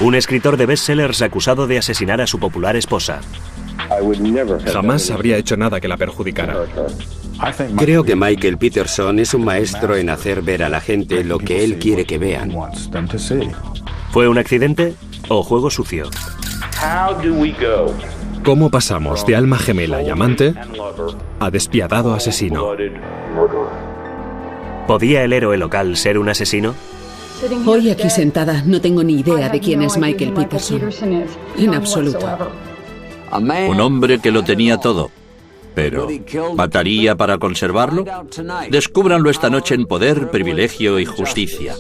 Un escritor de bestsellers acusado de asesinar a su popular esposa. Jamás habría hecho nada que la perjudicara. Creo que Michael Peterson es un maestro en hacer ver a la gente lo que él quiere que vean. ¿Fue un accidente o juego sucio? ¿Cómo pasamos de alma gemela y amante a despiadado asesino? ¿Podía el héroe local ser un asesino? Hoy aquí sentada no tengo ni idea de quién es Michael Peterson. En absoluto. Un hombre que lo tenía todo. Pero, ¿mataría para conservarlo? Descúbranlo esta noche en Poder, Privilegio y Justicia.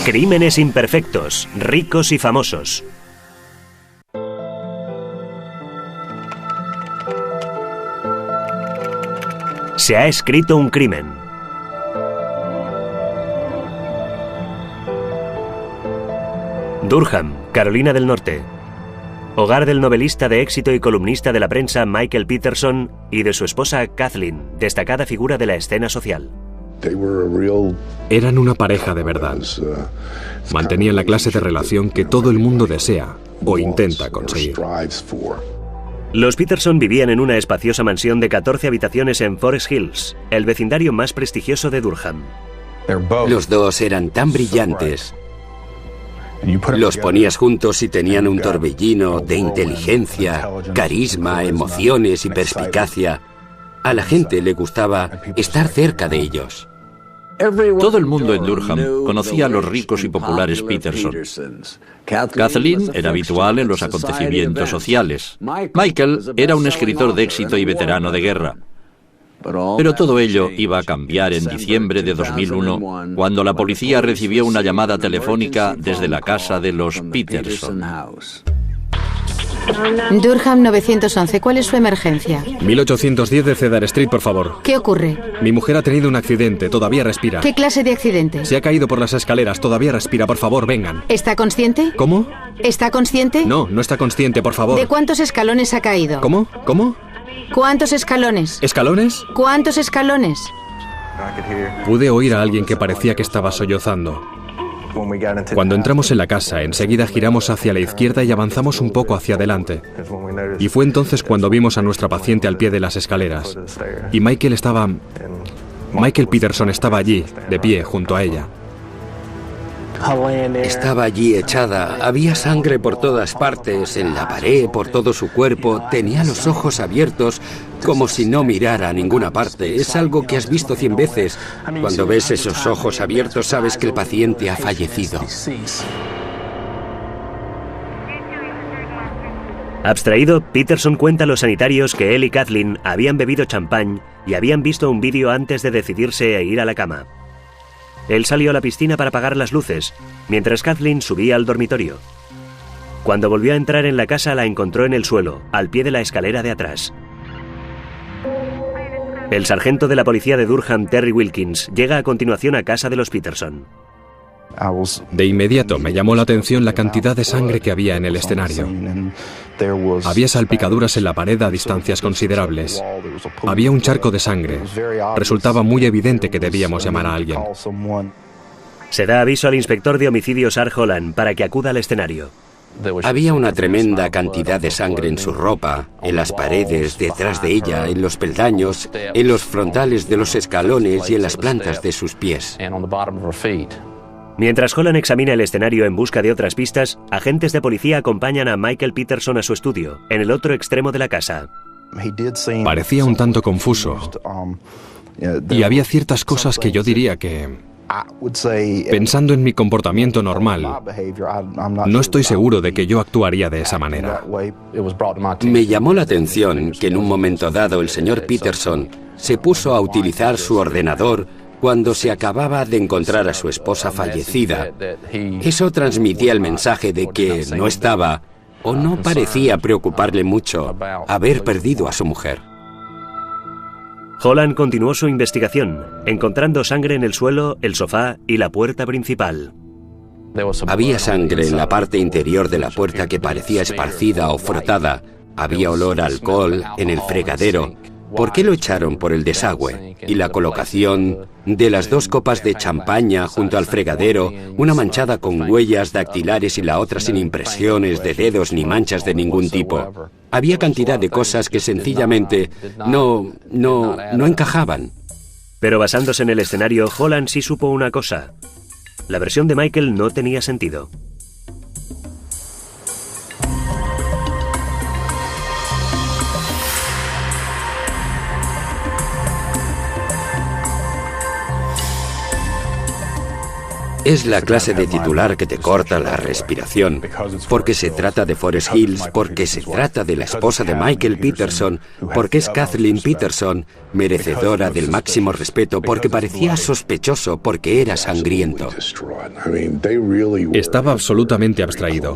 Crímenes imperfectos, ricos y famosos. Se ha escrito un crimen. Durham, Carolina del Norte. Hogar del novelista de éxito y columnista de la prensa Michael Peterson y de su esposa Kathleen, destacada figura de la escena social. Eran una pareja de verdad. Mantenían la clase de relación que todo el mundo desea o intenta conseguir. Los Peterson vivían en una espaciosa mansión de 14 habitaciones en Forest Hills, el vecindario más prestigioso de Durham. Los dos eran tan brillantes. Los ponías juntos y tenían un torbellino de inteligencia, carisma, emociones y perspicacia. A la gente le gustaba estar cerca de ellos. Todo el mundo en Durham conocía a los ricos y populares Peterson. Kathleen era habitual en los acontecimientos sociales. Michael era un escritor de éxito y veterano de guerra. Pero todo ello iba a cambiar en diciembre de 2001, cuando la policía recibió una llamada telefónica desde la casa de los Peterson. Durham 911, ¿cuál es su emergencia? 1810 de Cedar Street, por favor. ¿Qué ocurre? Mi mujer ha tenido un accidente, todavía respira. ¿Qué clase de accidente? Se ha caído por las escaleras, todavía respira, por favor, vengan. ¿Está consciente? ¿Cómo? ¿Está consciente? No, no está consciente, por favor. ¿De cuántos escalones ha caído? ¿Cómo? ¿Cómo? ¿Cuántos escalones? ¿Escalones? ¿Cuántos escalones? Pude oír a alguien que parecía que estaba sollozando. Cuando entramos en la casa, enseguida giramos hacia la izquierda y avanzamos un poco hacia adelante. Y fue entonces cuando vimos a nuestra paciente al pie de las escaleras. Y Michael Peterson estaba allí, de pie, junto a ella. Estaba allí echada, había sangre por todas partes, en la pared, por todo su cuerpo, tenía los ojos abiertos como si no mirara a ninguna parte. Es algo que has visto 100 veces. Cuando ves esos ojos abiertos sabes que el paciente ha fallecido. Abstraído, Peterson cuenta a los sanitarios que él y Kathleen habían bebido champán y habían visto un vídeo antes de decidirse a ir a la cama. Él salió a la piscina para apagar las luces, mientras Kathleen subía al dormitorio. Cuando volvió a entrar en la casa la encontró en el suelo, al pie de la escalera de atrás. El sargento de la policía de Durham, Terry Wilkins, llega a continuación a casa de los Peterson. De inmediato me llamó la atención la cantidad de sangre que había en el escenario. Había salpicaduras en la pared a distancias considerables. Había un charco de sangre. Resultaba muy evidente que debíamos llamar a alguien. Se da aviso al inspector de homicidios Art Holland para que acuda al escenario. Había una tremenda cantidad de sangre en su ropa, en las paredes, detrás de ella, en los peldaños, en los frontales de los escalones y en las plantas de sus pies. Mientras Holland examina el escenario en busca de otras pistas, agentes de policía acompañan a Michael Peterson a su estudio, en el otro extremo de la casa. Parecía un tanto confuso. Y había ciertas cosas que yo diría que, pensando en mi comportamiento normal, no estoy seguro de que yo actuaría de esa manera. Me llamó la atención que en un momento dado el señor Peterson se puso a utilizar su ordenador cuando se acababa de encontrar a su esposa fallecida. Eso transmitía el mensaje de que no estaba, o no parecía preocuparle mucho, haber perdido a su mujer. Holland continuó su investigación, encontrando sangre en el suelo, el sofá y la puerta principal. Había sangre en la parte interior de la puerta que parecía esparcida o frotada. Había olor a alcohol en el fregadero. ¿Por qué lo echaron por el desagüe? Y la colocación de las 2 copas de champaña junto al fregadero, una manchada con huellas dactilares y la otra sin impresiones de dedos ni manchas de ningún tipo. Había cantidad de cosas que sencillamente no encajaban. Pero basándose en el escenario, Holland sí supo una cosa. La versión de Michael no tenía sentido. Es la clase de titular que te corta la respiración, porque se trata de Forest Hills, porque se trata de la esposa de Michael Peterson, porque es Kathleen Peterson, merecedora del máximo respeto, porque parecía sospechoso, porque era sangriento. Estaba absolutamente abstraído.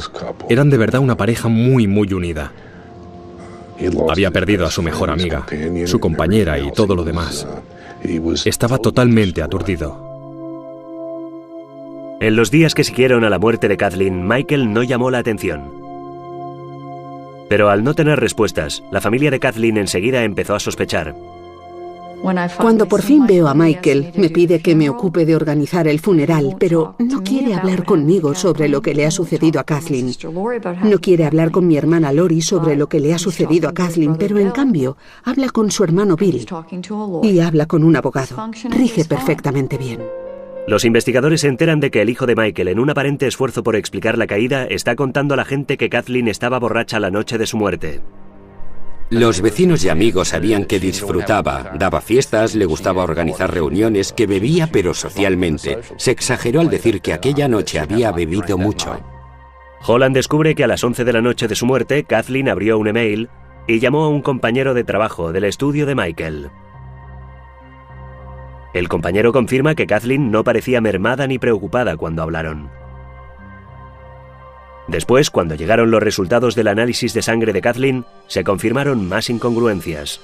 Eran de verdad una pareja muy unida. Había perdido a su mejor amiga, su compañera y todo lo demás. Estaba totalmente aturdido. En los días que siguieron a la muerte de Kathleen, Michael no llamó la atención. Pero al no tener respuestas, la familia de Kathleen enseguida empezó a sospechar. Cuando por fin veo a Michael, me pide que me ocupe de organizar el funeral, pero no quiere hablar conmigo sobre lo que le ha sucedido a Kathleen. No quiere hablar con mi hermana Lori sobre lo que le ha sucedido a Kathleen, pero en cambio habla con su hermano Bill y habla con un abogado. Rige perfectamente bien. Los investigadores se enteran de que el hijo de Michael, en un aparente esfuerzo por explicar la caída, está contando a la gente que Kathleen estaba borracha la noche de su muerte. Los vecinos y amigos sabían que disfrutaba, daba fiestas, le gustaba organizar reuniones, que bebía pero socialmente. Se exageró al decir que aquella noche había bebido mucho. Holland descubre que a las 11 de la noche de su muerte, Kathleen abrió un email y llamó a un compañero de trabajo del estudio de Michael. El compañero confirma que Kathleen no parecía mermada ni preocupada cuando hablaron. Después, cuando llegaron los resultados del análisis de sangre de Kathleen, se confirmaron más incongruencias.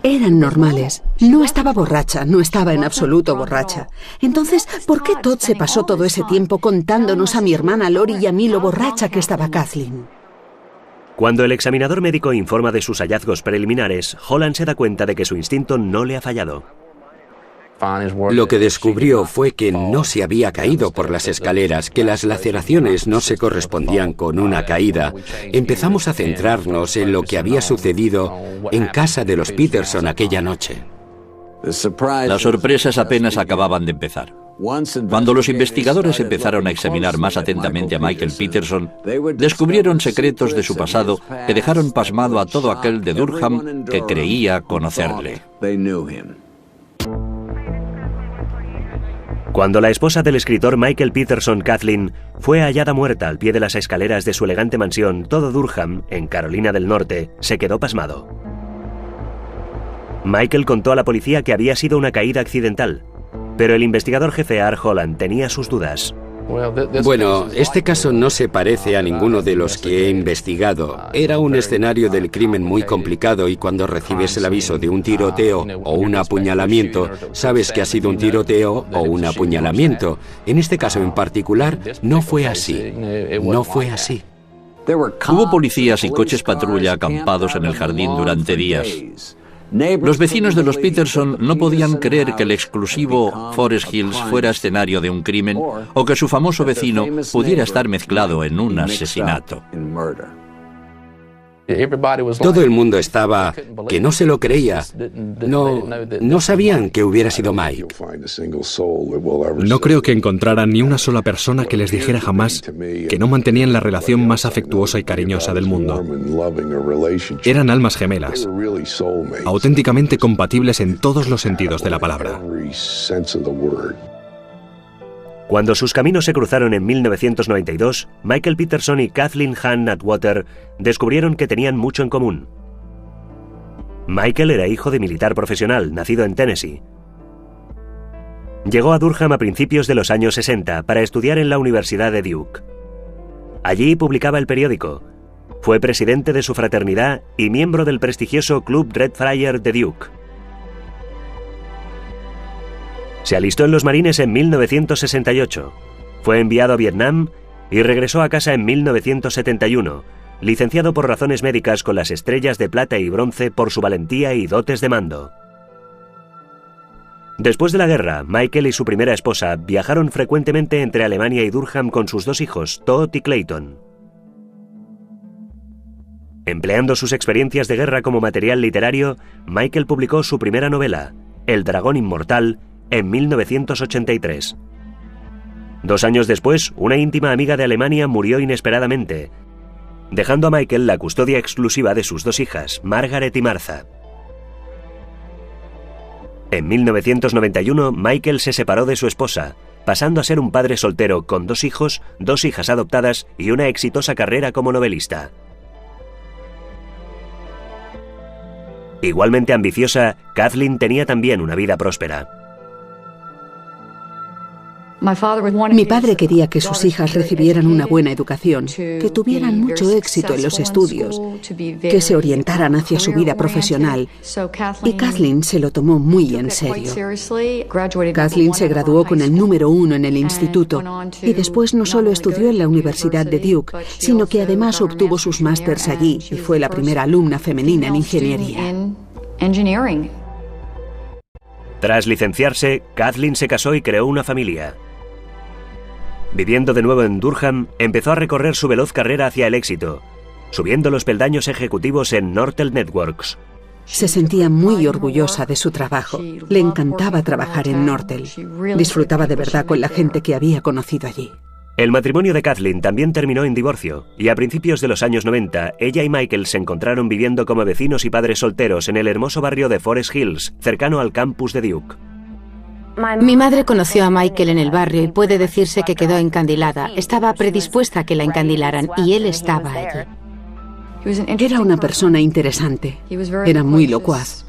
Eran normales. No estaba borracha, no estaba en absoluto borracha. Entonces, ¿por qué Todd se pasó todo ese tiempo contándonos a mi hermana Lori y a mí lo borracha que estaba Kathleen? Cuando el examinador médico informa de sus hallazgos preliminares, Holland se da cuenta de que su instinto no le ha fallado. Lo que descubrió fue que no se había caído por las escaleras, que las laceraciones no se correspondían con una caída. Empezamos a centrarnos en lo que había sucedido en casa de los Peterson aquella noche. Las sorpresas apenas acababan de empezar. Cuando los investigadores empezaron a examinar más atentamente a Michael Peterson, descubrieron secretos de su pasado que dejaron pasmado a todo aquel de Durham que creía conocerle. Cuando la esposa del escritor Michael Peterson, Kathleen, fue hallada muerta al pie de las escaleras de su elegante mansión, todo Durham, en Carolina del Norte, se quedó pasmado. Michael contó a la policía que había sido una caída accidental, pero el investigador jefe Art Holland tenía sus dudas. Bueno, este caso no se parece a ninguno de los que he investigado. Era un escenario del crimen muy complicado y cuando recibes el aviso de un tiroteo o un apuñalamiento, sabes que ha sido un tiroteo o un apuñalamiento. En este caso en particular, no fue así. No fue así. Hubo policías y coches patrulla acampados en el jardín durante días. Los vecinos de los Peterson no podían creer que el exclusivo Forest Hills fuera escenario de un crimen o que su famoso vecino pudiera estar mezclado en un asesinato. Todo el mundo estaba que no se lo creía. No sabían que hubiera sido Mike. No creo que encontraran ni una sola persona que les dijera jamás que no mantenían la relación más afectuosa y cariñosa del mundo. Eran almas gemelas, auténticamente compatibles en todos los sentidos de la palabra. Cuando sus caminos se cruzaron en 1992, Michael Peterson y Kathleen Hahn Atwater descubrieron que tenían mucho en común. Michael era hijo de militar profesional, nacido en Tennessee. Llegó a Durham a principios de los años 60 para estudiar en la Universidad de Duke. Allí publicaba el periódico. Fue presidente de su fraternidad y miembro del prestigioso Club Red Friar de Duke. Se alistó en los Marines en 1968. Fue enviado a Vietnam y regresó a casa en 1971, licenciado por razones médicas con las estrellas de plata y bronce por su valentía y dotes de mando. Después de la guerra, Michael y su primera esposa viajaron frecuentemente entre Alemania y Durham con sus dos hijos, Todd y Clayton. Empleando sus experiencias de guerra como material literario, Michael publicó su primera novela, El dragón inmortal, en 1983. 2 años después, una íntima amiga de Alemania murió inesperadamente, dejando a Michael la custodia exclusiva de sus 2 hijas, Margaret y Martha. En 1991, Michael se separó de su esposa, pasando a ser un padre soltero con 2 hijos, 2 hijas adoptadas y una exitosa carrera como novelista. Igualmente ambiciosa, Kathleen tenía también una vida próspera. Mi padre quería que sus hijas recibieran una buena educación, que tuvieran mucho éxito en los estudios, que se orientaran hacia su vida profesional, y Kathleen se lo tomó muy en serio. Kathleen se graduó con el número 1 en el instituto y después no solo estudió en la Universidad de Duke, sino que además obtuvo sus másters allí y fue la primera alumna femenina en ingeniería. Tras licenciarse, Kathleen se casó y creó una familia. Viviendo de nuevo en Durham, empezó a recorrer su veloz carrera hacia el éxito, subiendo los peldaños ejecutivos en Nortel Networks. Se sentía muy orgullosa de su trabajo. Le encantaba trabajar en Nortel. Disfrutaba de verdad con la gente que había conocido allí. El matrimonio de Kathleen también terminó en divorcio, y a principios de los años 90, ella y Michael se encontraron viviendo como vecinos y padres solteros en el hermoso barrio de Forest Hills, cercano al campus de Duke. Mi madre conoció a Michael en el barrio y puede decirse que quedó encandilada. Estaba predispuesta a que la encandilaran y él estaba allí. Era una persona interesante. Era muy locuaz.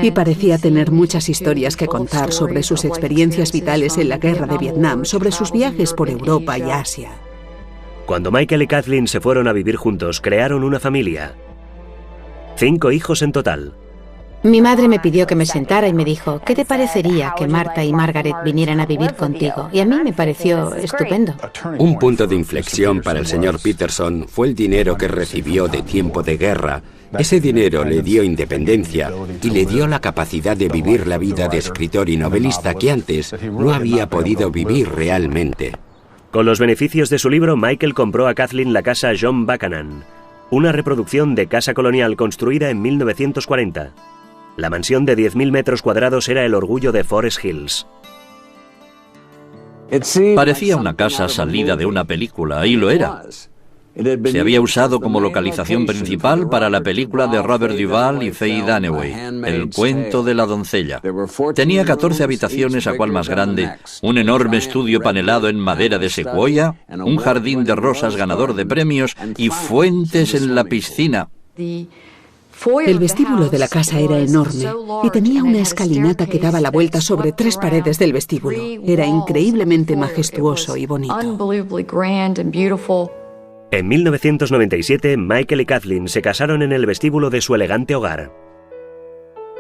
Y parecía tener muchas historias que contar sobre sus experiencias vitales en la guerra de Vietnam, sobre sus viajes por Europa y Asia. Cuando Michael y Kathleen se fueron a vivir juntos, crearon una familia. 5 hijos en total. Mi madre me pidió que me sentara y me dijo, ¿qué te parecería que Martha y Margaret vinieran a vivir contigo? Y a mí me pareció estupendo. Un punto de inflexión para el señor Peterson fue el dinero que recibió de tiempo de guerra. Ese dinero le dio independencia y le dio la capacidad de vivir la vida de escritor y novelista que antes no había podido vivir realmente. Con los beneficios de su libro, Michael compró a Kathleen la casa John Buchanan, una reproducción de casa colonial construida en 1940. La mansión de 10.000 metros cuadrados era el orgullo de Forest Hills. Parecía una casa salida de una película, y lo era. Se había usado como localización principal para la película de Robert Duvall y Faye Dunaway, El cuento de la doncella. Tenía 14 habitaciones, a cual más grande, un enorme estudio panelado en madera de secuoya, un jardín de rosas ganador de premios y fuentes en la piscina. El vestíbulo de la casa era enorme y tenía una escalinata que daba la vuelta sobre 3 paredes del vestíbulo. Era increíblemente majestuoso y bonito. En 1997, Michael y Kathleen se casaron en el vestíbulo de su elegante hogar.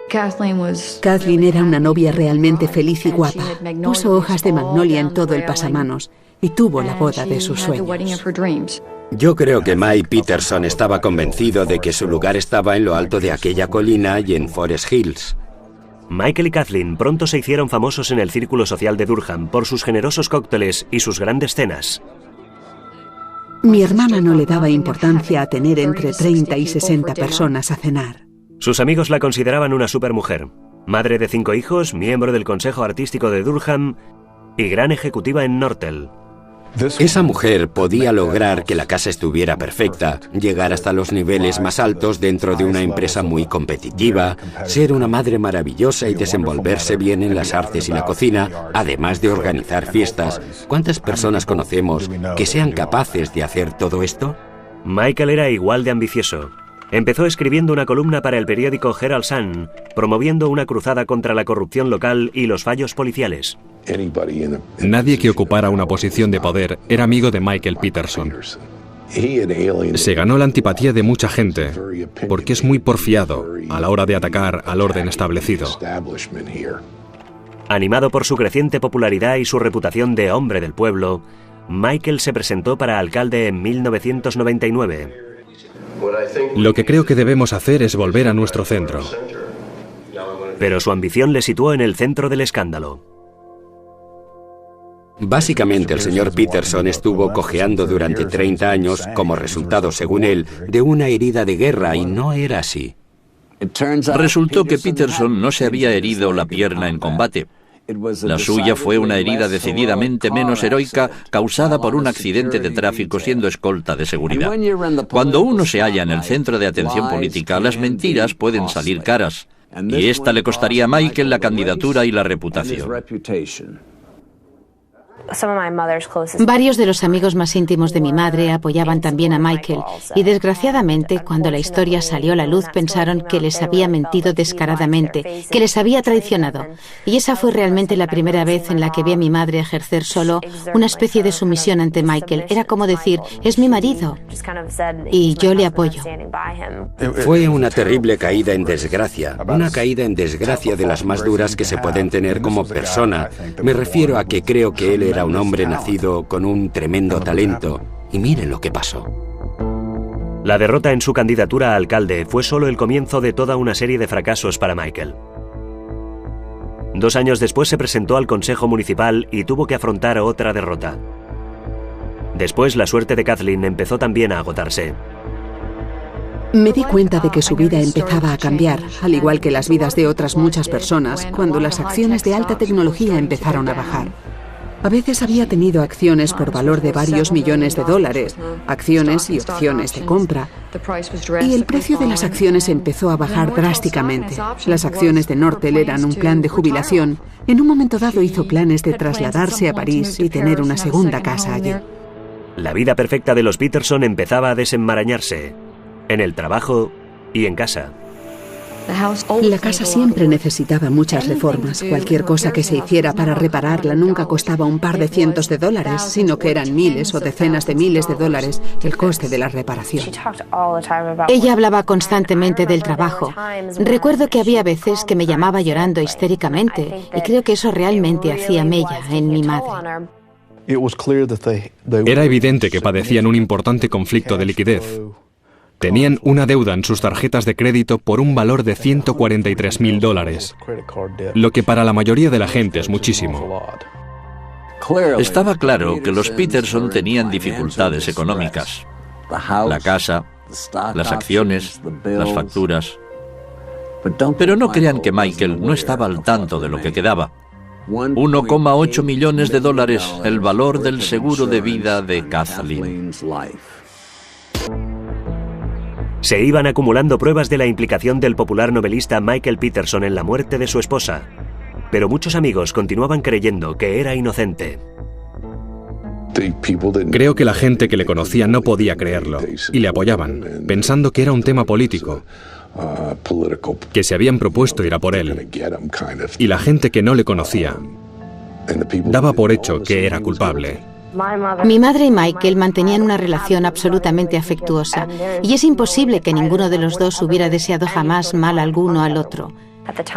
Kathleen era una novia realmente feliz y guapa. Puso hojas de magnolia en todo el pasamanos y tuvo la boda de sus sueños. Yo creo que Mike Peterson estaba convencido de que su lugar estaba en lo alto de aquella colina y en Forest Hills. Michael y Kathleen pronto se hicieron famosos en el círculo social de Durham por sus generosos cócteles y sus grandes cenas. Mi hermana no le daba importancia a tener entre 30 y 60 personas a cenar. Sus amigos la consideraban una supermujer, madre de 5 hijos, miembro del Consejo Artístico de Durham y gran ejecutiva en Nortel. Esa mujer podía lograr que la casa estuviera perfecta, llegar hasta los niveles más altos dentro de una empresa muy competitiva, ser una madre maravillosa y desenvolverse bien en las artes y la cocina, además de organizar fiestas. ¿Cuántas personas conocemos que sean capaces de hacer todo esto? Michael era igual de ambicioso. Empezó escribiendo una columna para el periódico Herald Sun, promoviendo una cruzada contra la corrupción local y los fallos policiales. Nadie que ocupara una posición de poder era amigo de Michael Peterson. Se ganó la antipatía de mucha gente porque es muy porfiado a la hora de atacar al orden establecido. Animado por su creciente popularidad y su reputación de hombre del pueblo, Michael se presentó para alcalde en 1999. Lo que creo que debemos hacer es volver a nuestro centro. Pero su ambición le situó en el centro del escándalo. Básicamente, el señor Peterson estuvo cojeando durante 30 años como resultado, según él, de una herida de guerra, y no era así. Resultó que Peterson no se había herido la pierna en combate. La suya fue una herida decididamente menos heroica causada por un accidente de tráfico siendo escolta de seguridad. Cuando uno se halla en el centro de atención política, las mentiras pueden salir caras, y esta le costaría a Michael la candidatura y la reputación. Varios de los amigos más íntimos de mi madre apoyaban también a Michael y desgraciadamente cuando la historia salió a la luz pensaron que les había mentido descaradamente, que les había traicionado. Y esa fue realmente la primera vez en la que vi a mi madre ejercer solo una especie de sumisión ante Michael. Era como decir, es mi marido y yo le apoyo. Fue una terrible caída en desgracia, una caída en desgracia de las más duras que se pueden tener como persona. Me refiero a que creo que él era un hombre nacido con un tremendo talento. Y miren lo que pasó. La derrota en su candidatura a alcalde fue solo el comienzo de toda una serie de fracasos para Michael. 2 años después se presentó al Consejo Municipal y tuvo que afrontar otra derrota. Después, la suerte de Kathleen empezó también a agotarse. Me di cuenta de que su vida empezaba a cambiar, al igual que las vidas de otras muchas personas, cuando las acciones de alta tecnología empezaron a bajar. A veces había tenido acciones por valor de varios millones de dólares, acciones y opciones de compra, y el precio de las acciones empezó a bajar drásticamente. Las acciones de Nortel eran un plan de jubilación. En un momento dado hizo planes de trasladarse a París y tener una segunda casa allí. La vida perfecta de los Peterson empezaba a desenmarañarse, en el trabajo y en casa. La casa siempre necesitaba muchas reformas. Cualquier cosa que se hiciera para repararla nunca costaba un par de cientos de dólares, sino que eran miles o decenas de miles de dólares el coste de la reparación. Ella hablaba constantemente del trabajo. Recuerdo que había veces que me llamaba llorando histéricamente y creo que eso realmente hacía mella en mi madre. Era evidente que padecían un importante conflicto de liquidez. Tenían una deuda en sus tarjetas de crédito por un valor de $143.000, lo que para la mayoría de la gente es muchísimo. Estaba claro que los Peterson tenían dificultades económicas. La casa, las acciones, las facturas. Pero no crean que Michael no estaba al tanto de lo que quedaba. 1,8 millones de dólares el valor del seguro de vida de Kathleen. Se iban acumulando pruebas de la implicación del popular novelista Michael Peterson en la muerte de su esposa, pero muchos amigos continuaban creyendo que era inocente. Creo que la gente que le conocía no podía creerlo y le apoyaban, pensando que era un tema político, que se habían propuesto ir a por él. Y la gente que no le conocía daba por hecho que era culpable. Mi madre y Michael mantenían una relación absolutamente afectuosa y es imposible que ninguno de los dos hubiera deseado jamás mal alguno al otro.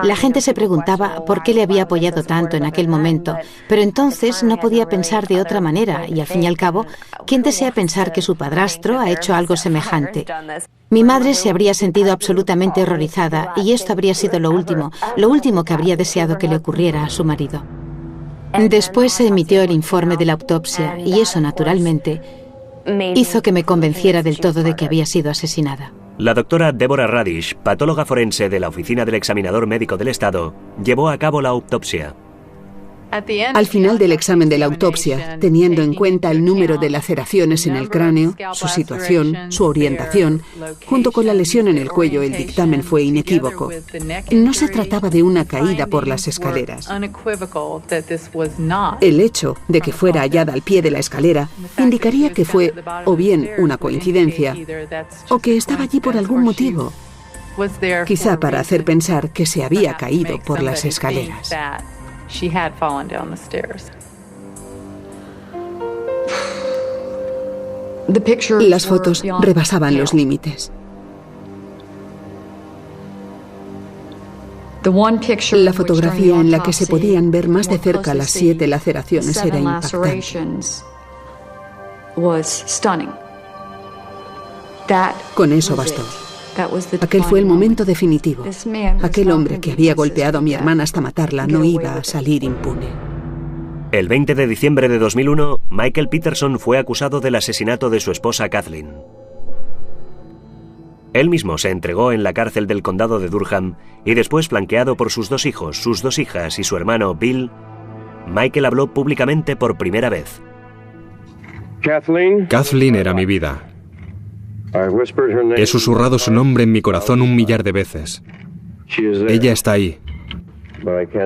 La gente se preguntaba por qué le había apoyado tanto en aquel momento, pero entonces no podía pensar de otra manera y al fin y al cabo, ¿quién desea pensar que su padrastro ha hecho algo semejante? Mi madre se habría sentido absolutamente horrorizada y esto habría sido lo último que habría deseado que le ocurriera a su marido. Después se emitió el informe de la autopsia y eso, naturalmente, hizo que me convenciera del todo de que había sido asesinada. La doctora Deborah Radish, patóloga forense de la Oficina del Examinador Médico del Estado, llevó a cabo la autopsia. Al final del examen de la autopsia, teniendo en cuenta el número de laceraciones en el cráneo, su situación, su orientación, junto con la lesión en el cuello, el dictamen fue inequívoco. No se trataba de una caída por las escaleras. El hecho de que fuera hallada al pie de la escalera indicaría que fue o bien una coincidencia o que estaba allí por algún motivo, quizá para hacer pensar que se había caído por las escaleras. Las fotos rebasaban los límites. La fotografía en la que se podían ver más de cerca las 7 laceraciones era impactante. Con eso bastó. Aquel fue el momento definitivo. Aquel hombre que había golpeado a mi hermana hasta matarla no iba a salir impune. El 20 de diciembre de 2001, Michael Peterson fue acusado del asesinato de su esposa Kathleen. Él mismo se entregó en la cárcel del condado de Durham y después, flanqueado por sus 2 hijos, sus 2 hijas y su hermano Bill, Michael habló públicamente por primera vez. Kathleen era mi vida. He susurrado su nombre en mi corazón 1 millar de veces. Ella está ahí,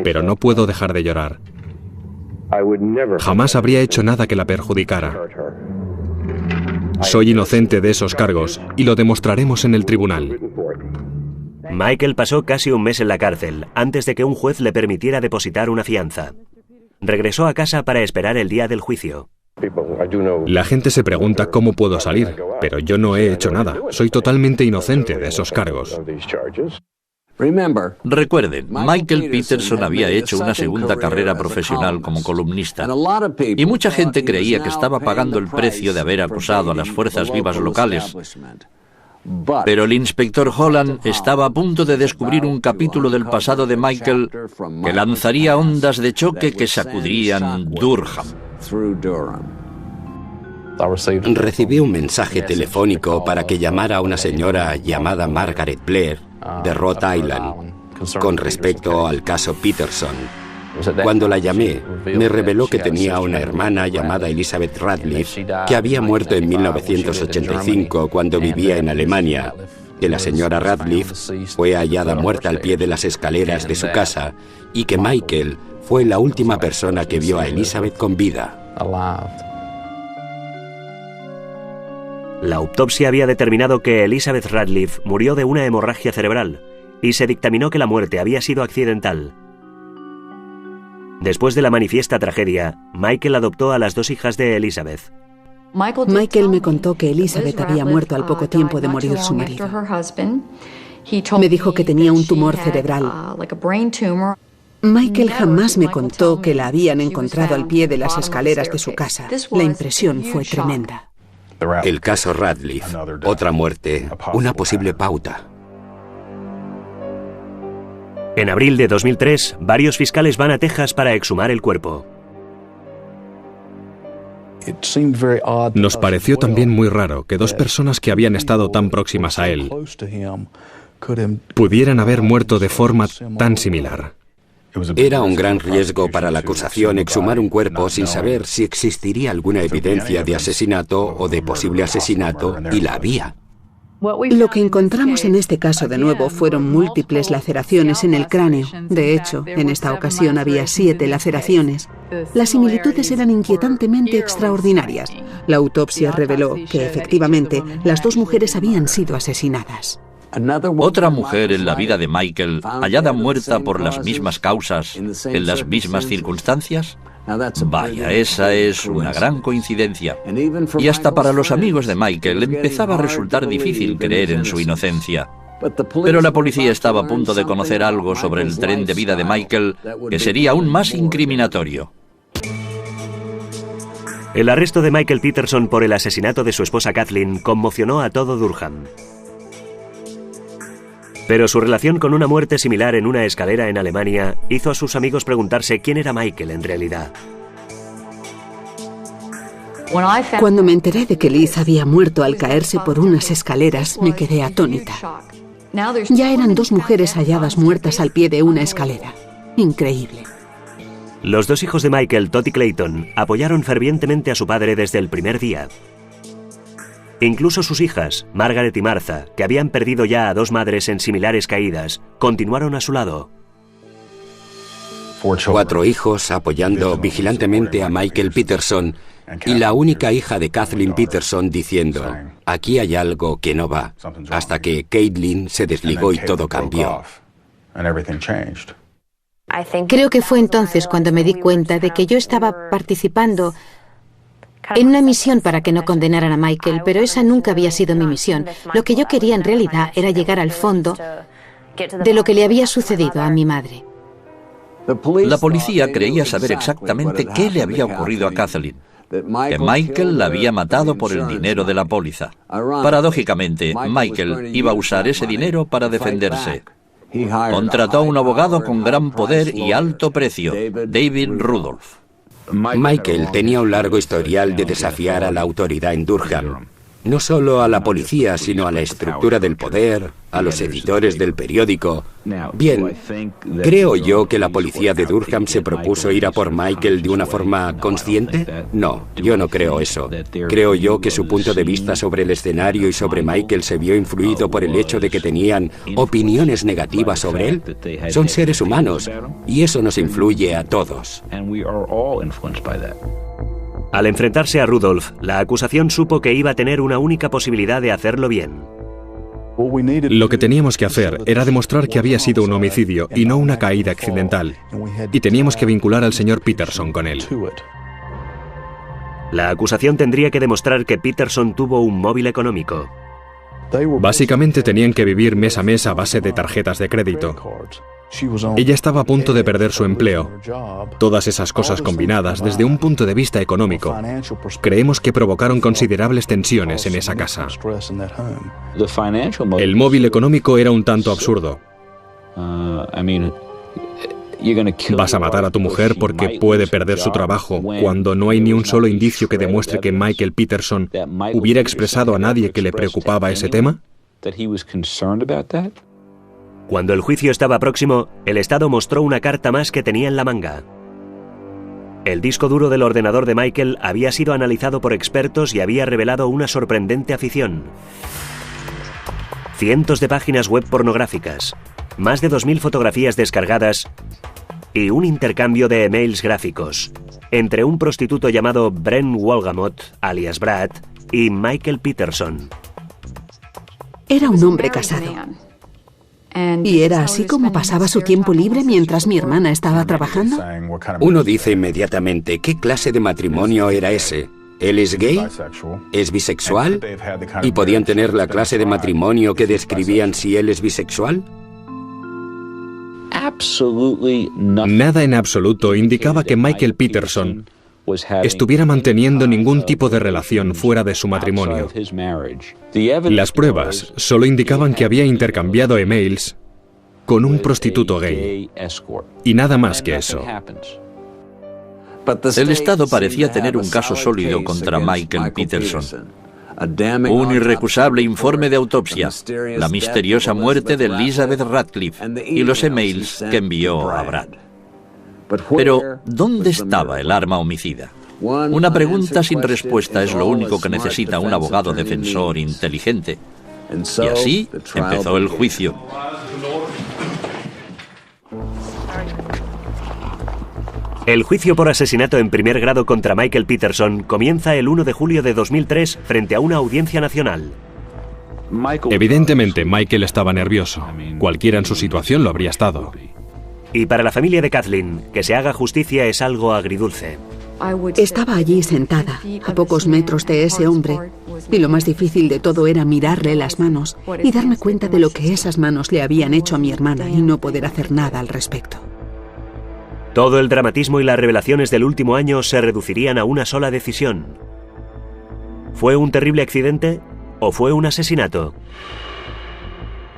pero no puedo dejar de llorar. Jamás habría hecho nada que la perjudicara. Soy inocente de esos cargos y lo demostraremos en el tribunal. Michael pasó casi 1 mes en la cárcel antes de que un juez le permitiera depositar una fianza. Regresó a casa para esperar el día del juicio. La gente se pregunta cómo puedo salir, pero yo no he hecho nada. Soy totalmente inocente de esos cargos. Recuerden, Michael Peterson había hecho una segunda carrera profesional como columnista, y mucha gente creía que estaba pagando el precio de haber acosado a las fuerzas vivas locales. Pero el inspector Holland estaba a punto de descubrir un capítulo del pasado de Michael que lanzaría ondas de choque que sacudirían Durham. Recibí un mensaje telefónico para que llamara a una señora llamada Margaret Blair, de Rhode Island, con respecto al caso Peterson. Cuando la llamé, me reveló que tenía una hermana llamada Elizabeth Radcliffe, que había muerto en 1985 cuando vivía en Alemania, que la señora Radcliffe fue hallada muerta al pie de las escaleras de su casa y que Michael fue la última persona que vio a Elizabeth con vida. La autopsia había determinado que Elizabeth Radcliffe murió de una hemorragia cerebral y se dictaminó que la muerte había sido accidental. Después de la manifiesta tragedia, Michael adoptó a las 2 hijas de Elizabeth. Michael me contó que Elizabeth había muerto al poco tiempo de morir su marido. Me dijo que tenía un tumor cerebral. Michael jamás me contó que la habían encontrado al pie de las escaleras de su casa. La impresión fue tremenda. El caso Radcliffe, otra muerte, una posible pauta. En abril de 2003, varios fiscales van a Texas para exhumar el cuerpo. Nos pareció también muy raro que 2 personas que habían estado tan próximas a él pudieran haber muerto de forma tan similar. Era un gran riesgo para la acusación exhumar un cuerpo sin saber si existiría alguna evidencia de asesinato o de posible asesinato, y la había. Lo que encontramos en este caso de nuevo fueron múltiples laceraciones en el cráneo. De hecho, en esta ocasión había 7 laceraciones. Las similitudes eran inquietantemente extraordinarias. La autopsia reveló que, efectivamente, las 2 mujeres habían sido asesinadas. Otra mujer en la vida de Michael, hallada muerta por las mismas causas, en las mismas circunstancias. Vaya, esa es una gran coincidencia. Y hasta para los amigos de Michael empezaba a resultar difícil creer en su inocencia. Pero la policía estaba a punto de conocer algo sobre el tren de vida de Michael que sería aún más incriminatorio. El arresto de Michael Peterson por el asesinato de su esposa Kathleen conmocionó a todo Durham. Pero su relación con una muerte similar en una escalera en Alemania hizo a sus amigos preguntarse quién era Michael en realidad. Cuando me enteré de que Liz había muerto al caerse por unas escaleras, me quedé atónita. Ya eran 2 mujeres halladas muertas al pie de una escalera. Increíble. Los 2 hijos de Michael, Todd y Clayton, apoyaron fervientemente a su padre desde el primer día. Incluso sus hijas, Margaret y Martha, que habían perdido ya a 2 madres en similares caídas, continuaron a su lado. 4 hijos apoyando vigilantemente a Michael Peterson y la única hija de Kathleen Peterson diciendo, aquí hay algo que no va, hasta que Caitlin se desligó y todo cambió. Creo que fue entonces cuando me di cuenta de que yo estaba participando en una misión para que no condenaran a Michael, pero esa nunca había sido mi misión. Lo que yo quería en realidad era llegar al fondo de lo que le había sucedido a mi madre. La policía creía saber exactamente qué le había ocurrido a Kathleen, que Michael la había matado por el dinero de la póliza. Paradójicamente, Michael iba a usar ese dinero para defenderse. Contrató a un abogado con gran poder y alto precio, David Rudolph. Michael tenía un largo historial de desafiar a la autoridad en Durham. No solo a la policía, sino a la estructura del poder, a los editores del periódico. Bien, ¿creo yo que la policía de Durham se propuso ir a por Michael de una forma consciente? No, yo no creo eso. Creo yo que su punto de vista sobre el escenario y sobre Michael se vio influido por el hecho de que tenían opiniones negativas sobre él. Son seres humanos, y eso nos influye a todos. Al enfrentarse a Rudolph, la acusación supo que iba a tener una única posibilidad de hacerlo bien. Lo que teníamos que hacer era demostrar que había sido un homicidio y no una caída accidental. Y teníamos que vincular al señor Peterson con él. La acusación tendría que demostrar que Peterson tuvo un móvil económico. Básicamente tenían que vivir mes a mes a base de tarjetas de crédito. Ella estaba a punto de perder su empleo. Todas esas cosas combinadas, desde un punto de vista económico, creemos que provocaron considerables tensiones en esa casa. El móvil económico era un tanto absurdo. Vas a matar a tu mujer porque puede perder su trabajo cuando no hay ni un solo indicio que demuestre que Michael Peterson hubiera expresado a nadie que le preocupaba ese tema. Cuando el juicio estaba próximo, el Estado mostró una carta más que tenía en la manga. El disco duro del ordenador de Michael había sido analizado por expertos y había revelado una sorprendente afición. Cientos de páginas web pornográficas, más de 2000 fotografías descargadas y un intercambio de emails gráficos entre un prostituto llamado Brent Wolgamott, alias Brad, y Michael Peterson. Era un hombre casado. ¿Y era así como pasaba su tiempo libre mientras mi hermana estaba trabajando? Uno dice inmediatamente, ¿qué clase de matrimonio era ese? ¿Él es gay? ¿Es bisexual? ¿Y podían tener la clase de matrimonio que describían si él es bisexual? Nada en absoluto indicaba que Michael Peterson estuviera manteniendo ningún tipo de relación fuera de su matrimonio. Las pruebas solo indicaban que había intercambiado emails con un prostituto gay. Y nada más que eso. El Estado parecía tener un caso sólido contra Michael Peterson. Un irrecusable informe de autopsia, la misteriosa muerte de Elizabeth Radcliffe y los emails que envió a Brad. Pero, ¿dónde estaba el arma homicida? Una pregunta sin respuesta es lo único que necesita un abogado defensor inteligente. Y así empezó el juicio. El juicio por asesinato en primer grado contra Michael Peterson comienza el 1 de julio de 2003 frente a una audiencia nacional. Evidentemente, Michael estaba nervioso. Cualquiera en su situación lo habría estado. Y para la familia de Kathleen, que se haga justicia es algo agridulce. Estaba allí sentada, a pocos metros de ese hombre, y lo más difícil de todo era mirarle las manos y darme cuenta de lo que esas manos le habían hecho a mi hermana y no poder hacer nada al respecto. Todo el dramatismo y las revelaciones del último año se reducirían a una sola decisión. ¿Fue un terrible accidente o fue un asesinato?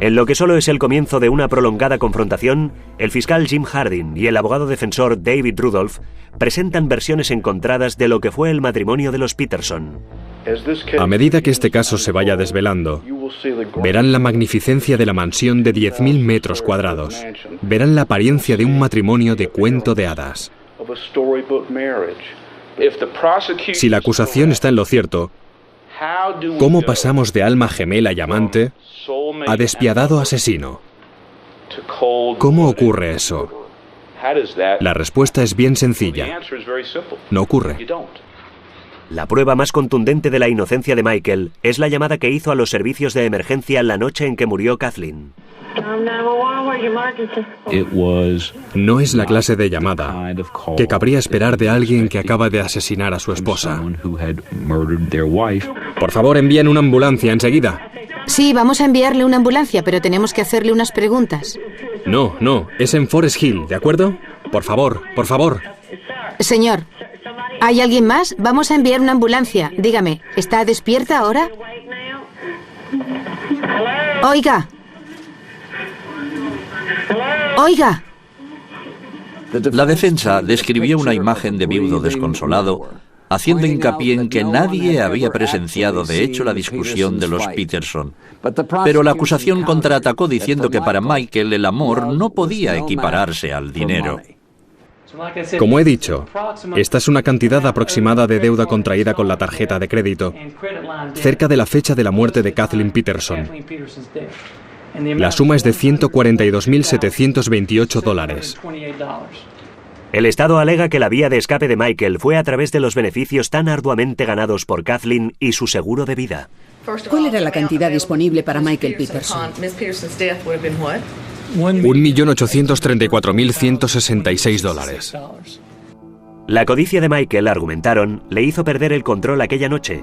En lo que solo es el comienzo de una prolongada confrontación, el fiscal Jim Hardin y el abogado defensor David Rudolph presentan versiones encontradas de lo que fue el matrimonio de los Peterson. A medida que este caso se vaya desvelando, verán la magnificencia de la mansión de 10.000 metros cuadrados. Verán la apariencia de un matrimonio de cuento de hadas. Si la acusación está en lo cierto, ¿cómo pasamos de alma gemela y amante a despiadado asesino? ¿Cómo ocurre eso? La respuesta es bien sencilla. No ocurre. La prueba más contundente de la inocencia de Michael es la llamada que hizo a los servicios de emergencia la noche en que murió Kathleen. No es la clase de llamada que cabría esperar de alguien que acaba de asesinar a su esposa. Por favor, envíen una ambulancia enseguida. Sí, vamos a enviarle una ambulancia, pero tenemos que hacerle unas preguntas. No, es en Forest Hill, ¿de acuerdo? Por favor, por favor. Señor, ¿hay alguien más? Vamos a enviar una ambulancia. Dígame, ¿está despierta ahora? Oiga. Oiga. La defensa describió una imagen de viudo desconsolado, haciendo hincapié en que nadie había presenciado de hecho la discusión de los Peterson. Pero la acusación contraatacó diciendo que para Michael el amor no podía equipararse al dinero. Como he dicho, esta es una cantidad aproximada de deuda contraída con la tarjeta de crédito, cerca de la fecha de la muerte de Kathleen Peterson. La suma es de $142.728. El Estado alega que la vía de escape de Michael fue a través de los beneficios tan arduamente ganados por Kathleen y su seguro de vida. ¿Cuál era la cantidad disponible para Michael Peterson? $1.834.166. La codicia de Michael, argumentaron, le hizo perder el control aquella noche.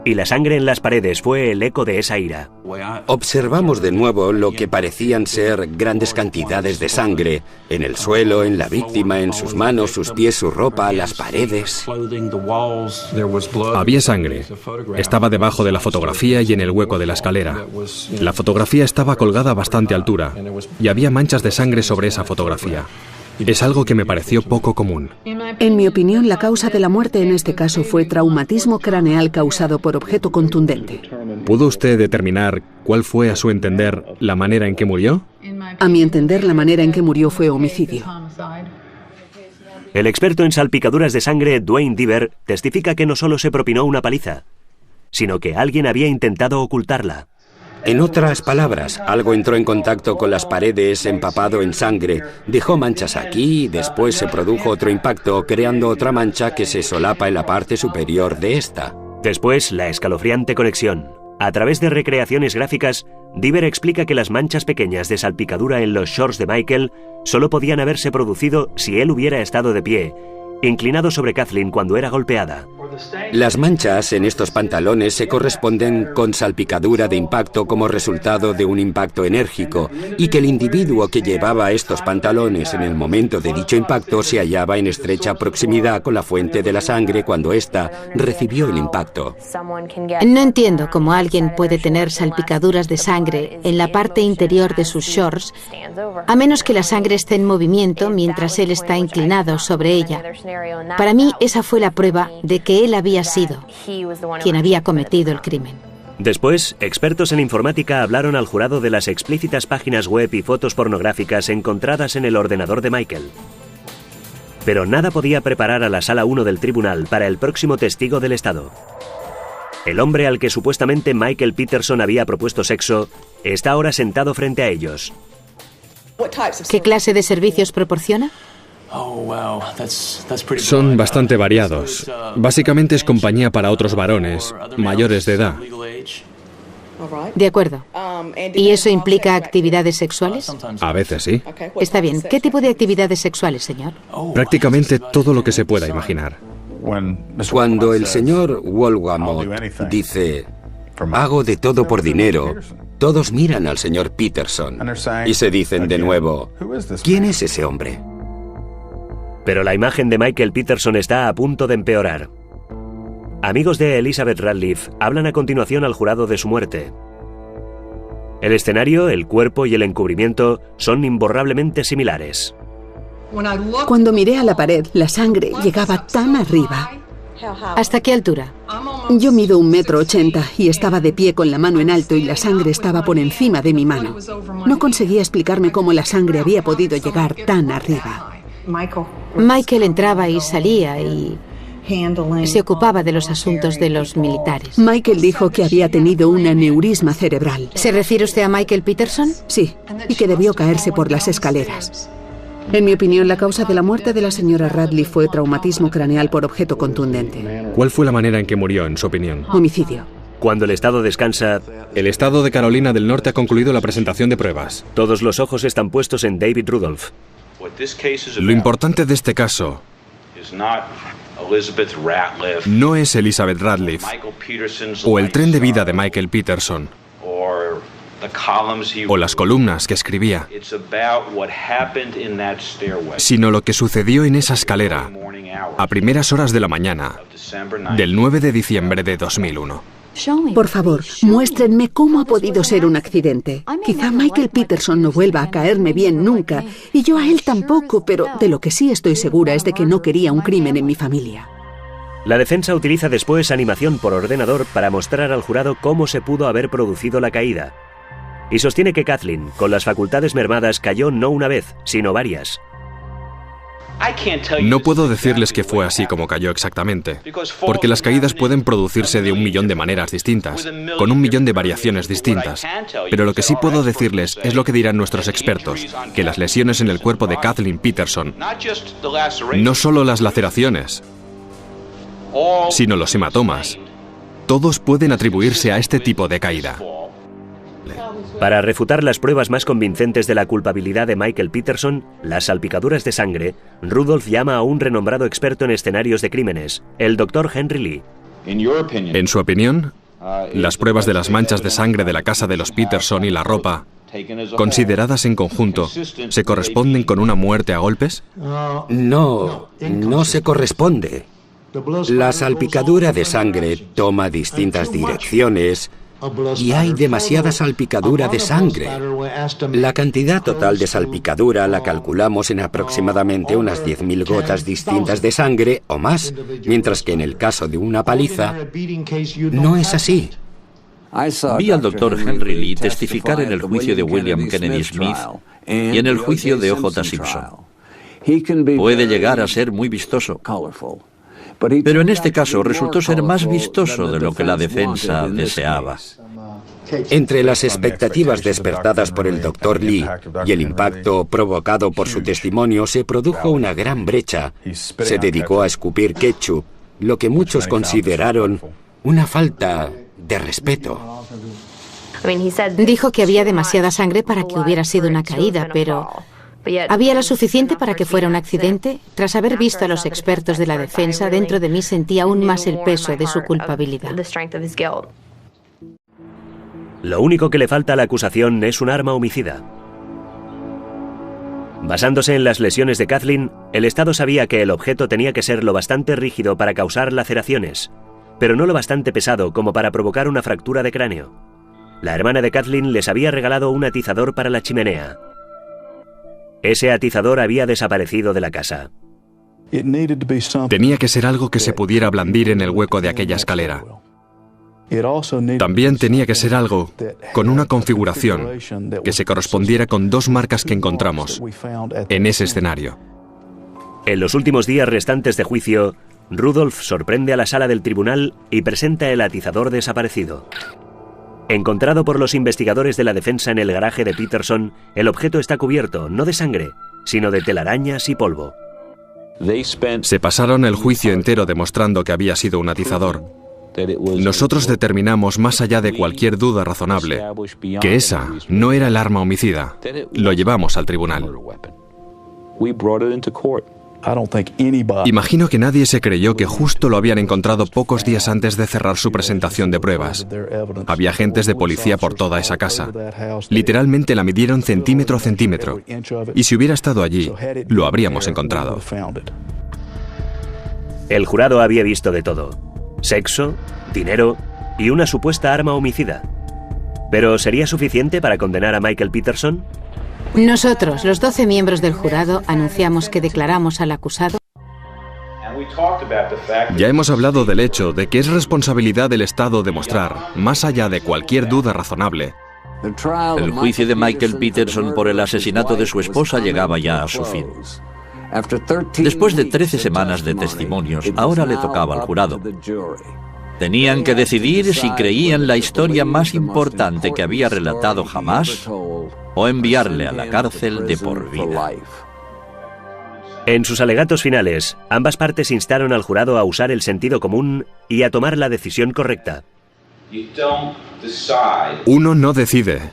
Y la sangre en las paredes fue el eco de esa ira. Observamos de nuevo lo que parecían ser grandes cantidades de sangre en el suelo, en la víctima, en sus manos, sus pies, su ropa, las paredes. Había sangre. Estaba debajo de la fotografía y en el hueco de la escalera. La fotografía estaba colgada a bastante altura y había manchas de sangre sobre esa fotografía. Es algo que me pareció poco común. En mi opinión, la causa de la muerte en este caso fue traumatismo craneal causado por objeto contundente. ¿Pudo usted determinar cuál fue, a su entender, la manera en que murió? A mi entender, la manera en que murió fue homicidio. El experto en salpicaduras de sangre, Dwayne Deaver, testifica que no solo se propinó una paliza, sino que alguien había intentado ocultarla. En otras palabras, algo entró en contacto con las paredes empapado en sangre, dejó manchas aquí y después se produjo otro impacto, creando otra mancha que se solapa en la parte superior de esta. Después, la escalofriante conexión. A través de recreaciones gráficas, Deaver explica que las manchas pequeñas de salpicadura en los shorts de Michael solo podían haberse producido si él hubiera estado de pie, inclinado sobre Kathleen cuando era golpeada. Las manchas en estos pantalones se corresponden con salpicadura de impacto como resultado de un impacto enérgico y que el individuo que llevaba estos pantalones en el momento de dicho impacto se hallaba en estrecha proximidad con la fuente de la sangre cuando ésta recibió el impacto. No entiendo cómo alguien puede tener salpicaduras de sangre en la parte interior de sus shorts, a menos que la sangre esté en movimiento mientras él está inclinado sobre ella. Para mí, esa fue la prueba de que él había sido quien había cometido el crimen. Después, expertos en informática hablaron al jurado de las explícitas páginas web y fotos pornográficas encontradas en el ordenador de Michael. Pero nada podía preparar a la Sala 1 del tribunal para el próximo testigo del Estado. El hombre al que supuestamente Michael Peterson había propuesto sexo está ahora sentado frente a ellos. ¿Qué clase de servicios proporciona? Son bastante variados. Básicamente es compañía para otros varones, mayores de edad. De acuerdo. ¿Y eso implica actividades sexuales? A veces sí. Está bien. ¿Qué tipo de actividades sexuales, señor? Prácticamente todo lo que se pueda imaginar. Cuando el señor Wolgamot dice, hago de todo por dinero, todos miran al señor Peterson y se dicen de nuevo, ¿quién es ese hombre? Pero la imagen de Michael Peterson está a punto de empeorar. Amigos de Elizabeth Ratliff hablan a continuación al jurado de su muerte. El escenario, el cuerpo y el encubrimiento son imborrablemente similares. Cuando miré a la pared, la sangre llegaba tan arriba. ¿Hasta qué altura? Yo mido 1,80 m y estaba de pie con la mano en alto y la sangre estaba por encima de mi mano. No conseguía explicarme cómo la sangre había podido llegar tan arriba. Michael entraba y salía y se ocupaba de los asuntos de los militares. Michael dijo que había tenido un aneurisma cerebral. ¿Se refiere usted a Michael Peterson? Sí, y que debió caerse por las escaleras. En mi opinión, la causa de la muerte de la señora Ratliff fue traumatismo craneal por objeto contundente. ¿Cuál fue la manera en que murió, en su opinión? Homicidio. Cuando el Estado descansa, el Estado de Carolina del Norte ha concluido la presentación de pruebas. Todos los ojos están puestos en David Rudolph. Lo importante de este caso no es Elizabeth Ratliff o el tren de vida de Michael Peterson o las columnas que escribía, sino lo que sucedió en esa escalera a primeras horas de la mañana del 9 de diciembre de 2001. Por favor, muéstrenme cómo ha podido ser un accidente. Quizá Michael Peterson no vuelva a caerme bien nunca, y yo a él tampoco, pero de lo que sí estoy segura es de que no quería un crimen en mi familia. La defensa utiliza después animación por ordenador para mostrar al jurado cómo se pudo haber producido la caída. Y sostiene que Kathleen, con las facultades mermadas, cayó no una vez, sino varias. No puedo decirles que fue así como cayó exactamente, porque las caídas pueden producirse de 1 millón de maneras distintas, con 1 millón de variaciones distintas. Pero lo que sí puedo decirles es lo que dirán nuestros expertos, que las lesiones en el cuerpo de Kathleen Peterson, no solo las laceraciones, sino los hematomas, todos pueden atribuirse a este tipo de caída. Para refutar las pruebas más convincentes de la culpabilidad de Michael Peterson, las salpicaduras de sangre, Rudolph llama a un renombrado experto en escenarios de crímenes, el Dr. Henry Lee. En su opinión, las pruebas de las manchas de sangre de la casa de los Peterson y la ropa, consideradas en conjunto, ¿se corresponden con una muerte a golpes? No se corresponde. La salpicadura de sangre toma distintas direcciones y hay demasiada salpicadura de sangre. La cantidad total de salpicadura la calculamos en aproximadamente unas 10.000 gotas distintas de sangre o más, mientras que en el caso de una paliza no es así. Vi al Dr. Henry Lee testificar en el juicio de William Kennedy Smith y en el juicio de O.J. Simpson. Puede llegar a ser muy vistoso, pero en este caso resultó ser más vistoso de lo que la defensa deseaba. Entre las expectativas despertadas por el Dr. Lee y el impacto provocado por su testimonio se produjo una gran brecha. Se dedicó a escupir ketchup, lo que muchos consideraron una falta de respeto. Dijo que había demasiada sangre para que hubiera sido una caída, pero ¿había la suficiente para que fuera un accidente? Tras haber visto a los expertos de la defensa, dentro de mí sentía aún más el peso de su culpabilidad. Lo único que le falta a la acusación es un arma homicida. Basándose en las lesiones de Kathleen, el Estado sabía que el objeto tenía que ser lo bastante rígido para causar laceraciones, pero no lo bastante pesado como para provocar una fractura de cráneo. La hermana de Kathleen les había regalado un atizador para la chimenea. Ese atizador había desaparecido de la casa. Tenía que ser algo que se pudiera blandir en el hueco de aquella escalera. También tenía que ser algo con una configuración que se correspondiera con 2 marcas que encontramos en ese escenario. En los últimos días restantes de juicio, Rudolph sorprende a la sala del tribunal y presenta el atizador desaparecido. Encontrado por los investigadores de la defensa en el garaje de Peterson, el objeto está cubierto no de sangre, sino de telarañas y polvo. Se pasaron el juicio entero demostrando que había sido un atizador. Nosotros determinamos, más allá de cualquier duda razonable, que esa no era el arma homicida. Lo llevamos al tribunal. Imagino que nadie se creyó que justo lo habían encontrado pocos días antes de cerrar su presentación de pruebas. Había agentes de policía por toda esa casa. Literalmente la midieron centímetro a centímetro. Y si hubiera estado allí, lo habríamos encontrado. El jurado había visto de todo: sexo, dinero y una supuesta arma homicida. ¿Pero sería suficiente para condenar a Michael Peterson? Nosotros, los 12 miembros del jurado, anunciamos que declaramos al acusado. Ya hemos hablado del hecho de que es responsabilidad del Estado demostrar, más allá de cualquier duda razonable. El juicio de Michael Peterson por el asesinato de su esposa llegaba ya a su fin. Después de 13 semanas de testimonios, ahora le tocaba al jurado. Tenían que decidir si creían la historia más importante que había relatado jamás o enviarle a la cárcel de por vida. En sus alegatos finales, ambas partes instaron al jurado a usar el sentido común y a tomar la decisión correcta. Uno no decide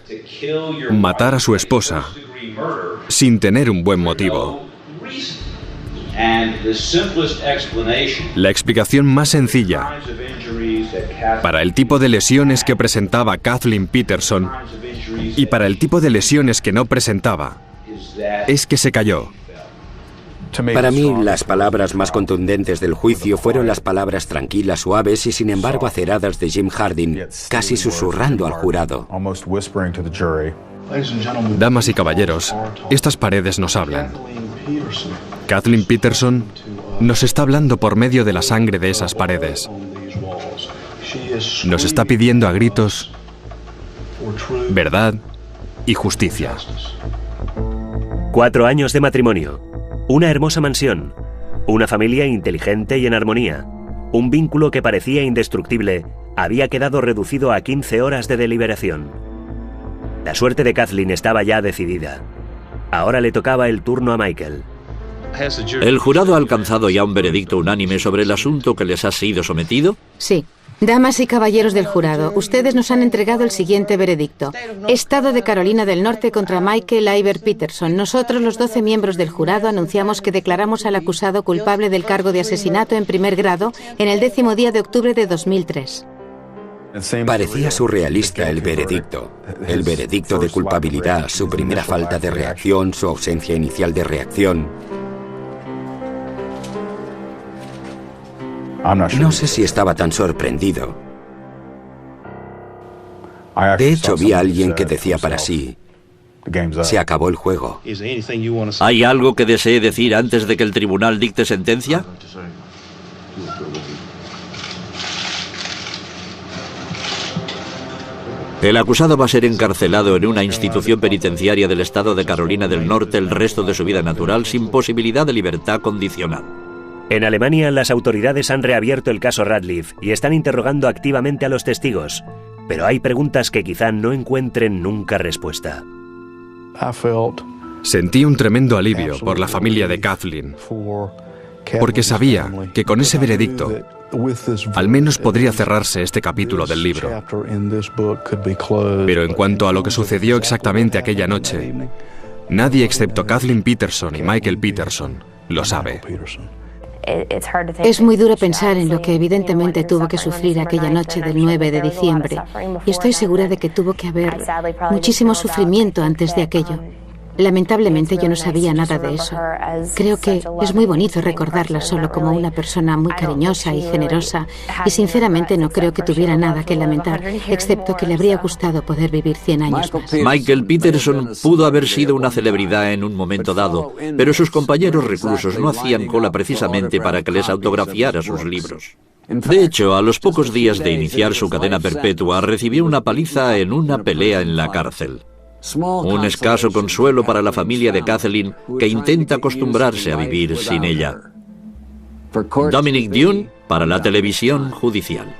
matar a su esposa sin tener un buen motivo. La explicación más sencilla para el tipo de lesiones que presentaba Kathleen Peterson Y para el tipo de lesiones que no presentaba, es que se cayó. Para mí, las palabras más contundentes del juicio fueron las palabras tranquilas, suaves y sin embargo aceradas de Jim Harding, casi susurrando al jurado. Damas y caballeros, estas paredes nos hablan. Kathleen Peterson nos está hablando por medio de la sangre de esas paredes. Nos está pidiendo a gritos verdad y justicia. 4 años de matrimonio, una hermosa mansión, una familia inteligente y en armonía. Un vínculo que parecía indestructible había quedado reducido a 15 horas de deliberación. La suerte de Kathleen estaba ya decidida. Ahora le tocaba el turno a Michael. ¿El jurado ha alcanzado ya un veredicto unánime sobre el asunto que les ha sido sometido? Sí. Damas y caballeros del jurado, ustedes nos han entregado el siguiente veredicto. Estado de Carolina del Norte contra Michael Iver Peterson. Nosotros, los 12 miembros del jurado, anunciamos que declaramos al acusado culpable del cargo de asesinato en primer grado en el 10º día de octubre de 2003. Parecía surrealista el veredicto de culpabilidad, su primera falta de reacción, su ausencia inicial de reacción. No sé si estaba tan sorprendido. De hecho, vi a alguien que decía para sí: se acabó el juego. ¿Hay algo que desee decir antes de que el tribunal dicte sentencia? El acusado va a ser encarcelado en una institución penitenciaria del estado de Carolina del Norte el resto de su vida natural sin posibilidad de libertad condicional. En Alemania, las autoridades han reabierto el caso Radcliffe y están interrogando activamente a los testigos, pero hay preguntas que quizá no encuentren nunca respuesta. Sentí un tremendo alivio por la familia de Kathleen, porque sabía que con ese veredicto al menos podría cerrarse este capítulo del libro. Pero en cuanto a lo que sucedió exactamente aquella noche, nadie excepto Kathleen Peterson y Michael Peterson lo sabe. Es muy duro pensar en lo que evidentemente tuvo que sufrir aquella noche del 9 de diciembre, y estoy segura de que tuvo que haber muchísimo sufrimiento antes de aquello. Lamentablemente yo no sabía nada de eso. Creo que es muy bonito recordarla solo como una persona muy cariñosa y generosa, y sinceramente no creo que tuviera nada que lamentar, excepto que le habría gustado poder vivir 100 años más. Michael Peterson pudo haber sido una celebridad en un momento dado, pero sus compañeros reclusos no hacían cola precisamente para que les autografiara sus libros. De hecho, a los pocos días de iniciar su cadena perpetua, recibió una paliza en una pelea en la cárcel. Un escaso consuelo para la familia de Kathleen, que intenta acostumbrarse a vivir sin ella. Dominic Dunne, para la televisión judicial.